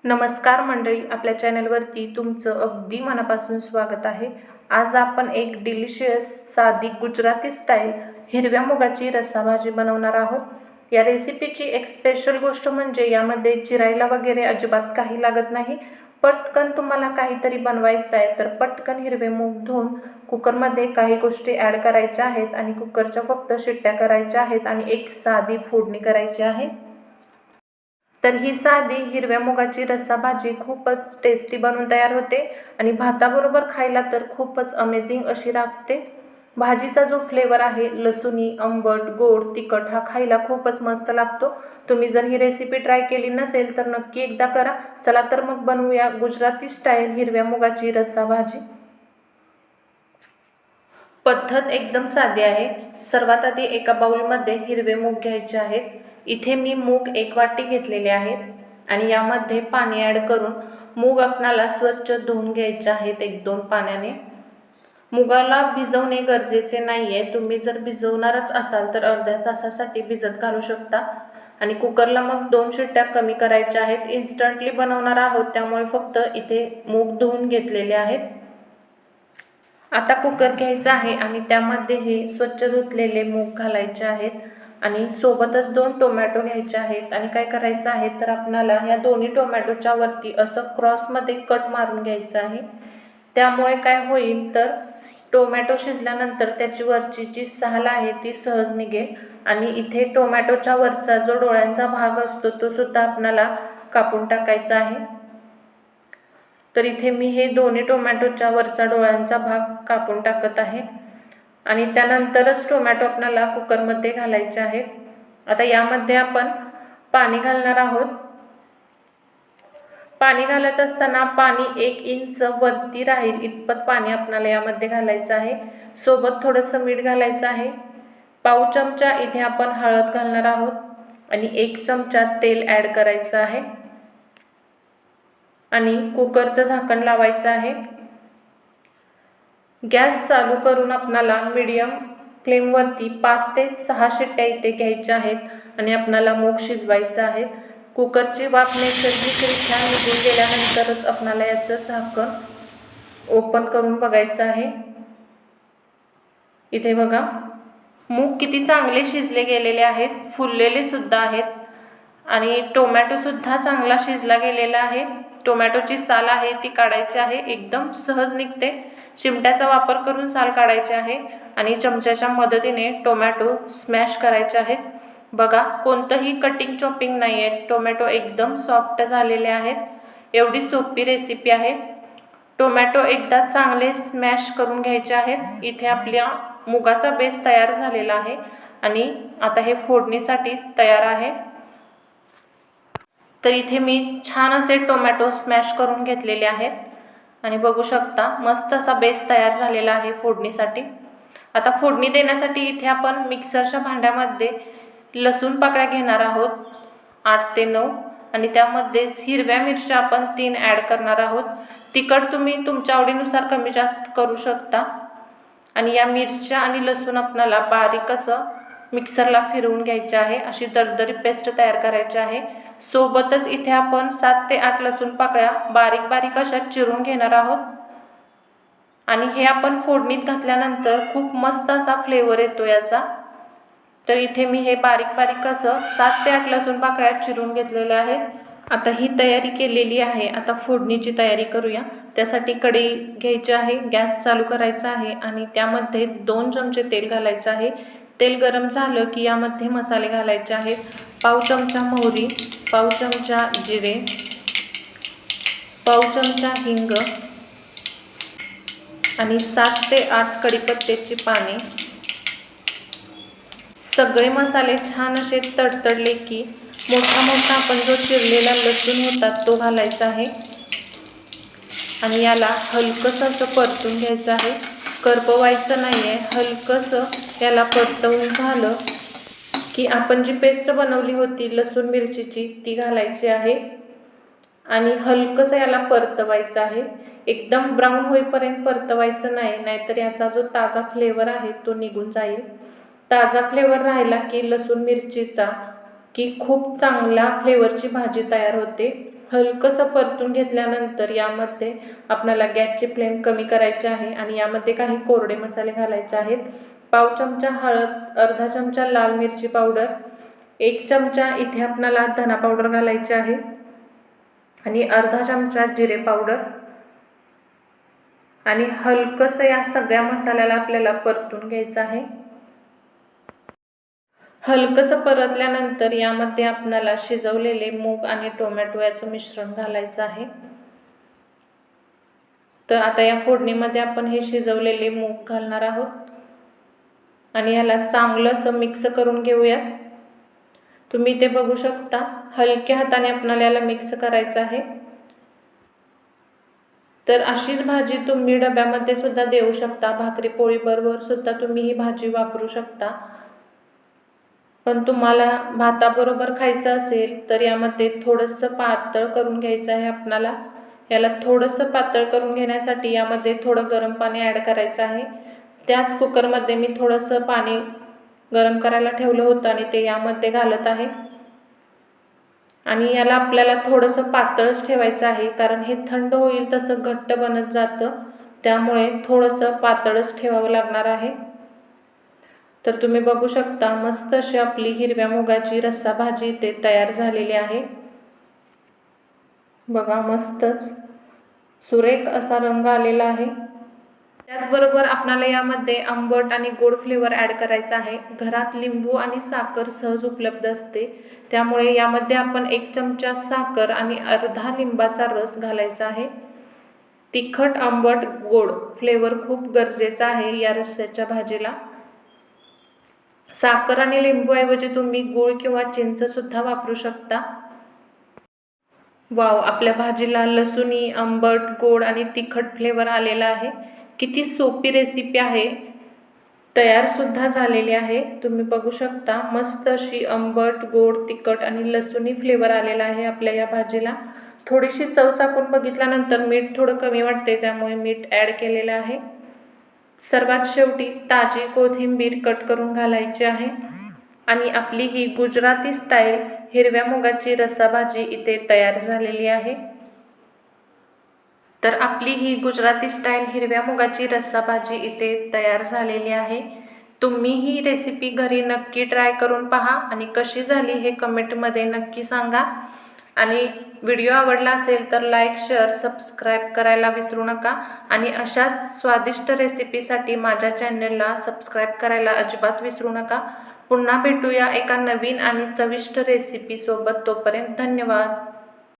नमस्कार मंडळी, आपल्या चॅनलवरती तुमचं अगदी मनापासून स्वागत आहे। आज आपण एक डिलिशियस साधी गुजराती स्टाईल हिरव्या मुगाची रस्साभाजी बनवणार आहोत। या रेसिपीची एक स्पेशल गोष्ट म्हणजे यामध्ये चिरायला वगैरे अजिबात काही लागत नाही। पटकन तुम्हाला काहीतरी बनवायचं आहे तर पटकन हिरवे मूग धुवून कुकरमध्ये काही गोष्टी ॲड करायच्या आहेत आणि कुकरच्या फक्त शिट्ट्या करायच्या आहेत आणि एक साधी फोडणी करायची आहे। तर ही साधी हिरव्या मुगाची रस्सा भाजी खूपच टेस्टी बनून तयार होते आणि भाताबरोबर खायला तर खूपच अमेझिंग अशी लागते। भाजीचा जो फ्लेवर आहे लसुणी, आंबट, गोड, तिखट हा खायला खूपच मस्त लागतो। तुम्ही जर ही रेसिपी ट्राय केली नसेल तर नक्की एकदा करा। चला तर मग बनवूया गुजराती स्टाईल हिरव्या मुगाची रस्सा भाजी। पद्धत एकदम साधी आहे। सर्वात आधी एका बाउलमध्ये हिरवे मूग घ्यायचे आहेत। इथे मी मूग 1 वाटी घेतलेले आहेत आणि यामध्ये पाणी ॲड करून मूग आपणाला स्वच्छ धुवून घ्यायचे आहेत 1-2 पाण्याने। मुगाला भिजवणे गरजेचे नाही आहे। तुम्ही जर भिजवणारच असाल तर अर्ध्या तासासाठी भिजत घालू शकता आणि कुकरला मग 2 शिट्ट्या कमी करायच्या आहेत। इन्स्टंटली बनवणार आहोत त्यामुळे फक्त इथे मूग धुवून घेतलेले आहेत। आता कुकर घ्यायचा आहे आणि त्यामध्ये हे स्वच्छ धुतलेले मूग घालायचे आहेत आणि सोबतच 2 टोमॅटो घ्यायचे आहेत आणि काय करायचं आहे तर आपणाला ह्या दोन्ही टोमॅटोच्या वरती असं क्रॉसमध्ये कट मारून घ्यायचं आहे। त्यामुळे काय होईल तर टोमॅटो शिजल्यानंतर त्याची वरची जी साल आहे ती सहज निघेल आणि इथे टोमॅटोच्या वरचा जो डोळ्यांचा भाग असतो तो सुद्धा आपणाला कापून टाकायचा आहे। तर इथे मी हे दोन्ही टोमॅटोच्या वरचा डोळ्यांचा भाग कापून टाकत आहे आणि त्यानंतरच टोमॅटो आपल्याला कुकरमध्ये घालायचे आहेत। आता यामध्ये आपण पाणी घालणार आहोत। पाणी घालत असताना पाणी 1 इंच वरती राहील इतपत पाणी आपल्याला यामध्ये घालायचं आहे। सोबत थोडंसं मीठ घालायचं आहे। पाव चमचा इथे आपण हळद घालणार आहोत आणि 1 चमचा तेल ॲड करायचं आहे आणि कुकरचं झाकण लावायचं आहे। गॅस चालू करून आपणाला मीडियम फ्लेमवरती 5 ते 6 शिट्ट्या इथे घ्यायच्या आहेत आणि आपणाला मूग शिजवायचं आहे। कुकरची वाफ नैसर्गिकरित्या निघून गेल्यानंतरच आपणाला याचं झाकण ओपन करून बघायचं आहे। इथे बघा मूग किती चांगले शिजले गेलेले आहेत, फुललेले सुद्धा आहेत आणि टोमॅटो सुद्धा चांगला शिजला गेलेला आहे। टोमॅटोची साल आहे ती काढायची आहे, एकदम सहज निघते। चिमट्याचा वापर करून साल काढायची आहे आणि चमच्याच्या मदतीने टोमॅटो स्मॅश करायचे आहेत। बघा कोणतंही कटिंग चॉपिंग नाही आहे, टोमॅटो एकदम सॉफ्ट झालेले आहेत। एवढी सोपी रेसिपी आहे। टोमॅटो एकदा चांगले स्मॅश करून घ्यायचे आहेत। इथे आपल्या मुगाचा बेस तयार झालेला आहे आणि आता हे फोडणीसाठी तयार आहे। तर इथे मी छान असे टोमॅटो स्मॅश करून घेतलेले आहेत आणि बघू शकता मस्त असा बेस तयार झालेला आहे फोडणीसाठी। आता फोडणी देण्यासाठी इथे आपण मिक्सरच्या भांड्यामध्ये लसूण पाकळ्या घेणार आहोत 8 ते 9 आणि त्यामध्येच हिरव्या मिरच्या आपण 3 ॲड करणार आहोत। तिखट तुम्ही तुमच्या आवडीनुसार कमी जास्त करू शकता आणि या मिरच्या आणि लसूण आपल्याला बारीक असं मिक्सरला फिरवून घ्यायचे आहे। अशी दरदरी पेस्ट तयार करायची आहे। सोबतच इथे आपण 7 ते 8 लसूण पाकळ्या बारीक बारीक अशा चिरून घेणार आहोत आणि हे आपण फोडणीत घातल्यानंतर खूप मस्त असा फ्लेवर येतो याचा। तर इथे मी हे बारीक बारीक असं 7 ते 8 लसूण पाकळ्या चिरून घेतलेल्या आहेत। आता ही तयारी केलेली आहे। आता फोडणीची तयारी करूया। त्यासाठी कढई घ्यायची आहे, गॅस चालू करायचा आहे आणि त्यामध्ये 2 चमचे तेल घालायचं आहे। तेल गरम झालं की यामध्ये मसाले घालायचे आहेत। पाव चमचा मोहरी, पाव चमचा जिरे, पाव चमचा हिंग आणि 7 ते 8 कढीपत्त्याची पाने। सगळे मसाले छान असे तडतडले की मोठा मोठा आपण जो चिरलेला लसूण होता तो घालायचा आहे आणि याला हलकंसं असं परतून घ्यायचं आहे। करपवायचं नाही आहे, हलकंसं याला परतवून झालं की आपण जी पेस्ट बनवली होती लसूण मिरचीची ती घालायची आहे आणि हलकंसं याला परतवायचं आहे। एकदम ब्राऊन होईपर्यंत परतवायचं नाही, नाहीतर याचा जो ताजा फ्लेवर आहे तो निघून जाईल। ताजा फ्लेवर राहिला की लसूण मिरचीचा की खूप चांगल्या फ्लेवरची भाजी तयार होते। हलकंसं परतून घेतल्यानंतर यामध्ये आपल्याला गॅसची फ्लेम कमी करायची आहे आणि यामध्ये काही कोरडे मसाले घालायचे आहेत. पाव चमचा हळद, अर्धा चमचा लाल मिरची पावडर, 1 चमचा इथे आपल्याला धना पावडर घालायची आहे आणि अर्धा चमचा जिरे पावडर आणि हलकंसं या सगळ्या मसाल्याला आपल्याला परतून घ्यायचं आहे. हलकंसं परतल्यानंतर यामध्ये आपल्याला शिजवलेले मूग आणि टोमॅटो याचं मिश्रण घालायचं आहे. तर आता या फोडणीमध्ये आपण हे शिजवलेले मूग घालणार आहोत आणि याला चांगलं असं मिक्स करून घेऊयात. तुम्ही ते बघू शकता, हलक्या हाताने आपल्याला याला मिक्स करायचं आहे. तर अशीच भाजी तुम्ही डब्यामध्ये सुद्धा देऊ शकता, भाकरी पोळी बरोबर सुद्धा तुम्ही ही भाजी वापरू शकता. पण तुम्हाला भाताबरोबर खायचं असेल तर यामध्ये थोडंसं पातळ करून घ्यायचं आहे आपणाला. याला थोडंसं पातळ करून घेण्यासाठी यामध्ये थोडं गरम पाणी ॲड करायचं आहे. त्याच कुकरमध्ये मी थोडंसं पाणी गरम करायला ठेवलं होतं आणि ते यामध्ये घालत आहे. आणि याला आपल्याला थोडंसं पातळच ठेवायचं आहे, कारण हे थंड होईल तसं घट्ट बनत जातं, त्यामुळे थोडंसं पातळच ठेवावं लागणार आहे. तर तुम्ही बघू शकता, मस्त अशी आपली हिरव्या मुगाची रस्सा भाजी इथे तयार झालेली आहे. बघा, मस्तच सुरेख असा रंग आलेला आहे. त्याचबरोबर आपल्याला यामध्ये आंबट आणि गोड फ्लेवर ॲड करायचा आहे. घरात लिंबू आणि साखर सहज उपलब्ध असते, त्यामुळे यामध्ये आपण 1 चमचा साखर आणि अर्धा लिंबाचा रस घालायचा आहे. तिखट, आंबट, गोड फ्लेवर खूप गरजेचा आहे या रस्स्याच्या भाजीला. साखर आणि लिंबूऐवजी तुम्ही गूळ किंवा चिंच सुद्धा वापरू शकता. वाव, आपल्या भाजीला लसूणी, आंबट, गोड आणि तिखट फ्लेवर आलेला आहे. किती सोपी रेसिपी आहे, तयार सुद्धा झालेली आहे. तुम्ही बघू शकता, मस्त अशी आंबट, गोड, तिखट आणि लसूणी फ्लेवर आलेला आहे आपल्या या भाजीला. थोडीशी चव चाखून बघितल्यानंतर मीठ थोडं कमी वाटते, त्यामुळे मीठ ॲड केलेलं आहे. सर्वात शेवटी ताजी कोथिंबीर कट करून घालायची आहे आणि आपली ही गुजराती स्टाईल हिरव्या मुगाची रस्सा भाजी इथे तयार झालेली आहे. तर आपली ही गुजराती स्टाईल हिरव्या मुगाची रस्सा भाजी इथे तयार झालेली आहे. तुम्ही ही रेसिपी घरी नक्की ट्राय करून पहा आणि कशी झाली हे कमेंटमध्ये नक्की सांगा. आणि व्हिडिओ आवडला असेल तर लाईक, शेअर, सबस्क्राईब करायला विसरू नका. आणि अशाच स्वादिष्ट रेसिपीसाठी माझ्या चॅनलला सबस्क्राईब करायला अजिबात विसरू नका. पुन्हा भेटूया एका नवीन आणि चविष्ट रेसिपीसोबत. तोपर्यंत धन्यवाद.